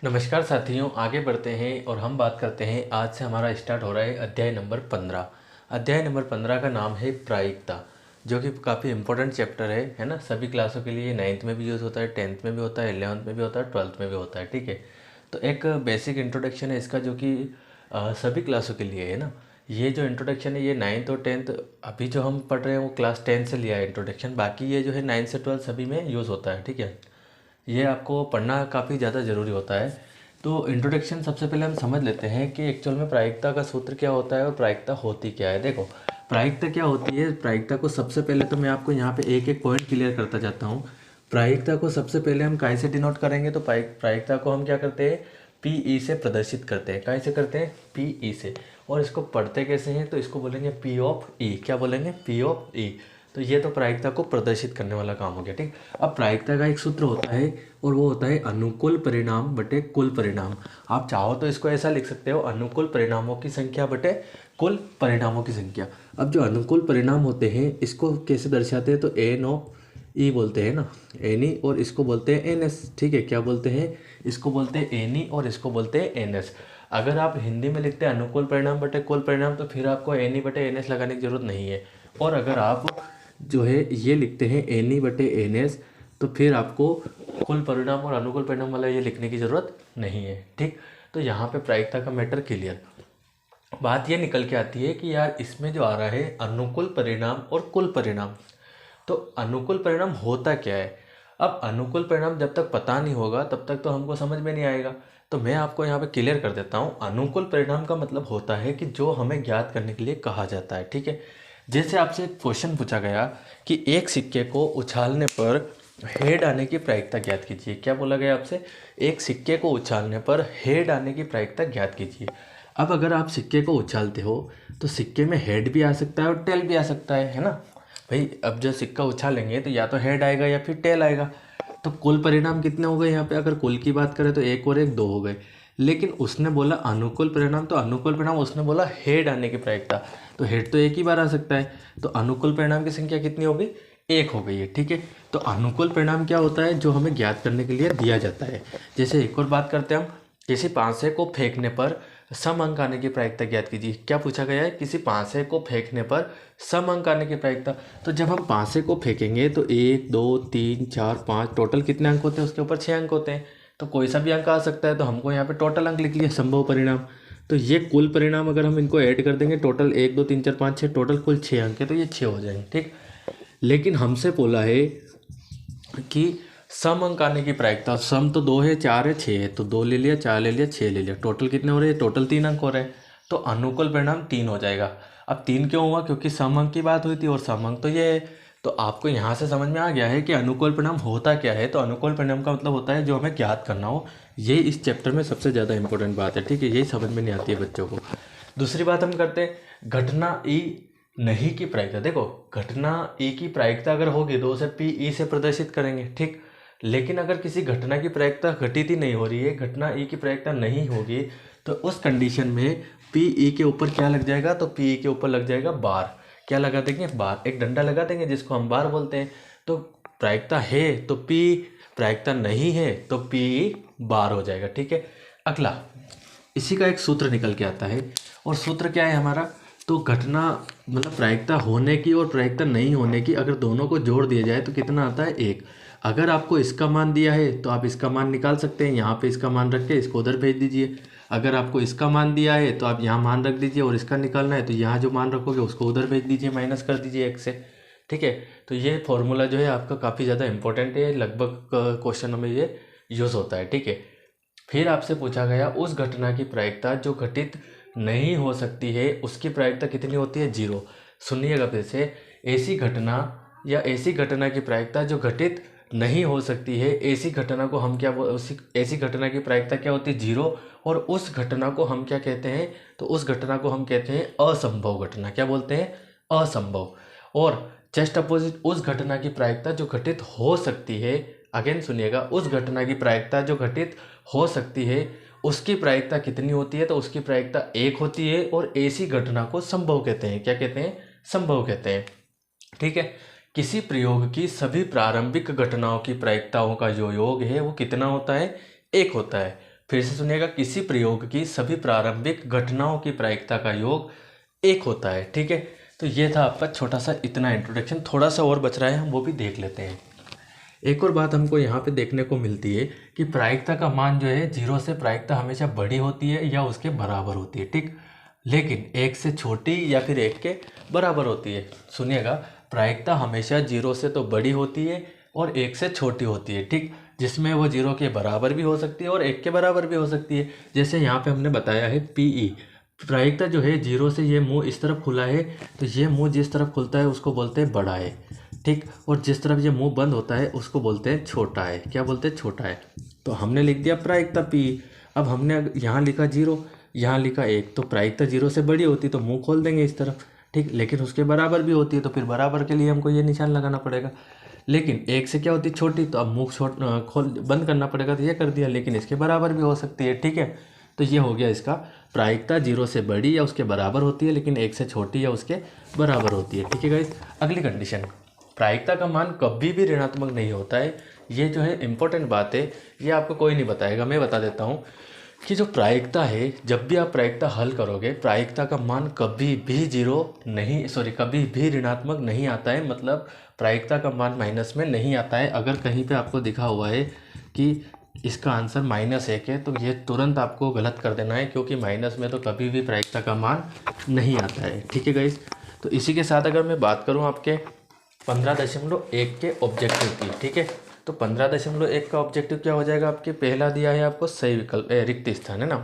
नमस्कार साथियों, आगे बढ़ते हैं और हम बात करते हैं। आज से हमारा स्टार्ट हो रहा है अध्याय नंबर 15। अध्याय नंबर 15 का नाम है प्रायिकता, जो कि काफ़ी इंपॉर्टेंट चैप्टर है ना। सभी क्लासों के लिए 9th में भी यूज़ होता है, 10th में भी होता है, 11th में भी होता है, 12th में भी होता है। ठीक है, तो एक बेसिक इंट्रोडक्शन है इसका, जो कि सभी क्लासों के लिए है ना। ये जो इंट्रोडक्शन है ये 9th और 10th अभी जो हम पढ़ रहे हैं वो क्लास 10 से लिया है इंट्रोडक्शन। बाकी ये जो है 9 से 12 सभी में यूज़ होता है। ठीक है, ये आपको पढ़ना काफ़ी ज़्यादा ज़रूरी होता है। तो इंट्रोडक्शन सबसे पहले हम समझ लेते हैं कि एक्चुअल में प्रायिकता का सूत्र क्या होता है और प्रायिकता होती क्या है। देखो, प्रायिकता क्या होती है। प्रायिकता को सबसे पहले तो मैं आपको यहाँ पे एक एक पॉइंट क्लियर करता जाता हूँ। प्रायिकता को सबसे पहले हम काय से डिनोट करेंगे, तो प्रायिकता को हम क्या करते हैं, पी से प्रदर्शित करते हैं। काय से करते हैं, पी से। और इसको पढ़ते कैसे हैं, तो इसको बोलेंगे पी ऑफ ई। क्या बोलेंगे, पी ऑफ ई। तो ये तो प्रायिकता को प्रदर्शित करने वाला काम हो गया। ठीक, अब प्रायिकता का एक सूत्र होता है और वो होता है अनुकूल परिणाम बटे कुल परिणाम। आप चाहो तो इसको ऐसा लिख सकते हो, अनुकूल परिणामों की संख्या बटे कुल परिणामों की संख्या। अब जो अनुकूल परिणाम होते हैं इसको कैसे दर्शाते हैं, तो एन ऑफ ई बोलते हैं ना, एन ई, और इसको बोलते हैं एन एस। ठीक है, क्या बोलते हैं, इसको बोलते हैं एन ई और इसको बोलते हैं एन एस। अगर आप हिंदी में लिखते हैं अनुकूल परिणाम बटे कुल परिणाम, तो फिर आपको एन ई बटे एन एस लगाने की जरूरत नहीं है। और अगर आप जो है ये लिखते हैं एन ई बटे एन एस, तो फिर आपको कुल परिणाम और अनुकूल परिणाम वाला ये लिखने की ज़रूरत नहीं है। ठीक, तो यहाँ पे प्रायिकता का मैटर क्लियर। बात ये निकल के आती है कि यार इसमें जो आ रहा है अनुकूल परिणाम और कुल परिणाम, तो अनुकूल परिणाम होता क्या है। अब अनुकूल परिणाम जब तक पता नहीं होगा तब तक तो हमको समझ में नहीं आएगा। तो मैं आपको यहाँ पे क्लियर कर देता हूँ। अनुकूल परिणाम का मतलब होता है कि जो हमें ज्ञात करने के लिए कहा जाता है। ठीक है, जैसे आपसे एक क्वेश्चन पूछा गया कि एक सिक्के को उछालने पर हेड आने की प्रायिकता ज्ञात कीजिए। क्या बोला गया आपसे, एक सिक्के को उछालने पर हेड आने की प्रायिकता ज्ञात कीजिए। अब अगर आप सिक्के को उछालते हो तो सिक्के में हेड भी आ सकता है और टेल भी आ सकता है ना भाई। अब जो सिक्का उछालेंगे तो या तो हेड आएगा या फिर टेल आएगा। तो कुल परिणाम कितने हो गए यहाँ पे, अगर कुल की बात करें तो एक और एक दो हो गए। लेकिन उसने बोला अनुकूल परिणाम, तो अनुकूल परिणाम उसने बोला हेड आने की प्रायिकता, तो हेड तो एक ही बार आ सकता है। तो अनुकूल परिणाम की संख्या कितनी हो गई, एक हो गई है। ठीक है, तो अनुकूल परिणाम क्या होता है, जो हमें ज्ञात करने के लिए दिया जाता है। जैसे एक और बात करते हैं हम, किसी पांसे को फेंकने पर सम अंक आने की प्रायिकता ज्ञात कीजिए। क्या पूछा गया है, किसी पांसे को फेंकने पर सम अंक आने की प्रायिकता। तो जब हम पांसे को फेंकेंगे तो 1 2 3 4 5 टोटल कितने अंक होते हैं, उसके ऊपर 6 अंक होते हैं। तो कोई सा भी अंक आ सकता है, तो हमको यहाँ पे टोटल अंक लिख लिया, संभव परिणाम। तो ये कुल परिणाम अगर हम इनको ऐड कर देंगे, टोटल 1 2 3 4 5 6, टोटल कुल 6 अंक है, तो ये 6 हो जाएंगे। ठीक, लेकिन हमसे बोला है कि सम अंक आने की प्रायिकता, सम तो 2 है 4 है 6 है, तो 2 ले लिया 4 ले लिया 6 ले लिया, टोटल कितने हो रहे हैं, टोटल 3 अंक हो रहे हैं। तो अनुकूल परिणाम 3 हो जाएगा। अब 3 क्यों हुआ, क्योंकि सम अंक की बात हुई थी और सम अंक तो ये है। तो आपको यहाँ से समझ में आ गया है कि अनुकूल परिणाम होता क्या है। तो अनुकूल परिणाम का मतलब होता है जो हमें ज्ञात करना हो। ये इस चैप्टर में सबसे ज़्यादा इंपॉर्टेंट बात है। ठीक है, यही समझ में नहीं आती है बच्चों को। दूसरी बात हम करते हैं घटना ई नहीं की प्रायिकता। देखो, घटना ई की प्रायिकता अगर होगी तो उसे पी ई से प्रदर्शित करेंगे। ठीक, लेकिन अगर किसी घटना की प्रायिकता घटित ही नहीं हो रही है, घटना ई की प्रायिकता नहीं होगी, तो उस कंडीशन में पी ई के ऊपर क्या लग जाएगा, तो पी ई के ऊपर लग जाएगा बार। क्या लगा देंगे, बार, एक डंडा लगा देंगे जिसको हम बार बोलते हैं। तो प्रायिकता है तो पी, प्रायिकता नहीं है तो पी ई बार हो जाएगा। ठीक है, अगला इसी का एक सूत्र निकल के आता है, और सूत्र क्या है हमारा, तो घटना मतलब प्रायिकता होने की और प्रायिकता नहीं होने की अगर दोनों को जोड़ दिया जाए तो कितना आता है, एक। अगर आपको इसका मान दिया है तो आप इसका मान निकाल सकते हैं, यहाँ पे इसका मान रख के इसको उधर भेज दीजिए। अगर आपको इसका मान दिया है तो आप यहाँ मान रख दीजिए, और इसका निकालना है तो यहाँ जो मान रखोगे उसको उधर भेज दीजिए, माइनस कर दीजिए एक से। ठीक है, तो ये फॉर्मूला जो है आपका काफ़ी ज़्यादा इंपॉर्टेंट है, लगभग क्वेश्चनों में ये यूज़ होता है। ठीक है, फिर आपसे पूछा गया उस घटना की प्रायिकता जो घटित नहीं हो सकती है उसकी प्रायिकता कितनी होती है, 0। सुनिएगा फिर से, ऐसी घटना या ऐसी घटना की प्रायिकता जो घटित नहीं हो सकती है, ऐसी घटना को हम क्या ऐसी घटना की प्रायिकता क्या होती है, 0। और उस घटना को हम क्या कहते हैं, तो उस घटना को हम कहते हैं असंभव घटना। क्या बोलते हैं, असंभव। और जस्ट अपोजिट, उस घटना की प्रायिकता जो घटित हो सकती है, अगेन सुनिएगा, उस घटना की प्रायिकता जो घटित हो सकती है उसकी प्रायिकता कितनी होती है, तो उसकी प्रायिकता 1 होती है। और ऐसी घटना को संभव कहते हैं। क्या कहते हैं, संभव कहते हैं। ठीक है, किसी प्रयोग की सभी प्रारंभिक घटनाओं की प्रायिकताओं का जो योग है वो कितना होता है, 1 होता है। फिर से सुनिएगा, किसी प्रयोग की सभी प्रारंभिक घटनाओं की प्रायिकता का योग 1 होता है। ठीक है, तो ये था आपका छोटा सा इतना इंट्रोडक्शन। थोड़ा सा और बच रहा है, हम वो भी देख लेते हैं। एक और बात हमको यहाँ पे देखने को मिलती है कि प्रायिकता का मान जो है 0 से प्रायिकता हमेशा बड़ी होती है या उसके बराबर होती है। ठीक, लेकिन 1 से छोटी या फिर 1 के बराबर होती है। सुनिएगा, प्रायिकता हमेशा 0 से तो बड़ी होती है और 1 से छोटी होती है। ठीक, जिसमें वो 0 के बराबर भी हो सकती है और 1 के बराबर भी हो सकती है। जैसे यहाँ पे हमने बताया है पीई, प्रायिकता जो है 0 से ये मुंह इस तरफ खुला है, तो ये मुंह जिस तरफ खुलता है उसको बोलते हैं बड़ा है। ठीक, और जिस तरफ ये मुंह बंद होता है उसको बोलते हैं छोटा है। क्या बोलते हैं? छोटा है। तो हमने लिख दिया प्रायिकता पी। अब हमने यहाँ लिखा 0, यहाँ लिखा 1, तो प्रायिकता 0 से बड़ी होती तो मुंह खोल देंगे इस तरफ। ठीक, लेकिन उसके बराबर भी होती है तो फिर बराबर के लिए हमको ये निशान लगाना पड़ेगा। लेकिन 1 से क्या होती है? छोटी, तो अब मुंह खोल बंद करना पड़ेगा, तो ये कर दिया। लेकिन इसके बराबर भी हो सकती है। ठीक है, तो ये हो गया इसका, प्रायिकता 0 से बड़ी या उसके बराबर होती है लेकिन 1 से छोटी या उसके बराबर होती है। ठीक है गाइस, अगली कंडीशन, प्रायिकता का मान कभी भी ऋणात्मक नहीं होता है। ये जो है इंपॉर्टेंट बात है, ये आपको कोई नहीं बताएगा, मैं बता देता हूँ कि जो प्रायिकता है, जब भी आप प्रायिकता हल करोगे, प्रायिकता का मान कभी भी कभी भी ऋणात्मक नहीं आता है। मतलब प्रायिकता का मान माइनस में नहीं आता है। अगर कहीं पे आपको दिखा हुआ है कि इसका आंसर -1 है, तो ये तुरंत आपको गलत कर देना है, क्योंकि माइनस में तो कभी भी प्रायिकता का मान नहीं आता है। ठीक है गाइस, तो इसी के साथ अगर मैं बात करूँ आपके 15.1 के ऑब्जेक्टिव की, ठीक है, तो 15.1 का ऑब्जेक्टिव क्या हो जाएगा आपके? पहला दिया है आपको सही विकल्प, रिक्त स्थान, है ना।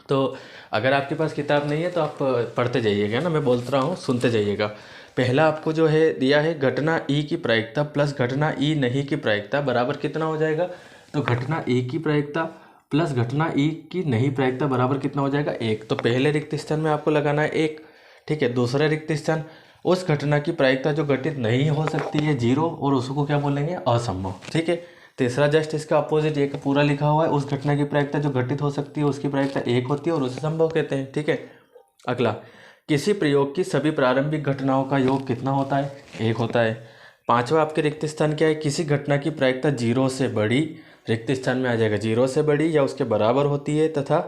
तो अगर आपके पास किताब नहीं है तो आप पढ़ते जाइएगा ना, मैं बोलता रहा हूँ, सुनते जाइएगा। पहला आपको जो है दिया है, घटना ई की प्रायिकता प्लस घटना ई नहीं की प्रायिकता बराबर कितना हो जाएगा? तो घटना ए की प्रायिकता प्लस घटना ई की नहीं प्रायिकता बराबर कितना हो जाएगा? 1। तो पहले रिक्त स्थान में आपको लगाना है 1। ठीक है, दूसरा रिक्त स्थान, उस घटना की प्रायिकता जो घटित नहीं हो सकती है 0, और उसको क्या बोलेंगे? असंभव। ठीक है, तीसरा जस्ट इसका अपोजिट, एक पूरा लिखा हुआ है, उस घटना की प्रायिकता जो घटित हो सकती है उसकी प्रायिकता 1 होती है और उसे संभव कहते हैं। ठीक है, अगला, किसी प्रयोग की सभी प्रारंभिक घटनाओं का योग कितना होता है? 1 होता है। पांचवा आपके रिक्त स्थान क्या है? किसी घटना की प्रायिकता 0 से बड़ी, रिक्त स्थान में आ जाएगा 0 से बड़ी या उसके बराबर होती है, तथा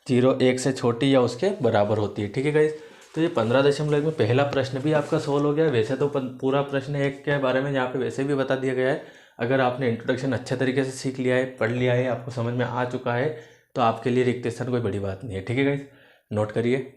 1 से छोटी या उसके बराबर होती है। ठीक है गाइस, तो ये 15.1 में पहला प्रश्न भी आपका सोल्व हो गया। वैसे तो पूरा प्रश्न 1 के बारे में यहाँ पे वैसे भी बता दिया गया है। अगर आपने इंट्रोडक्शन अच्छे तरीके से सीख लिया है, पढ़ लिया है, आपको समझ में आ चुका है, तो आपके लिए रिक्त स्थान कोई बड़ी बात नहीं है। ठीक है गाइस, नोट करिए।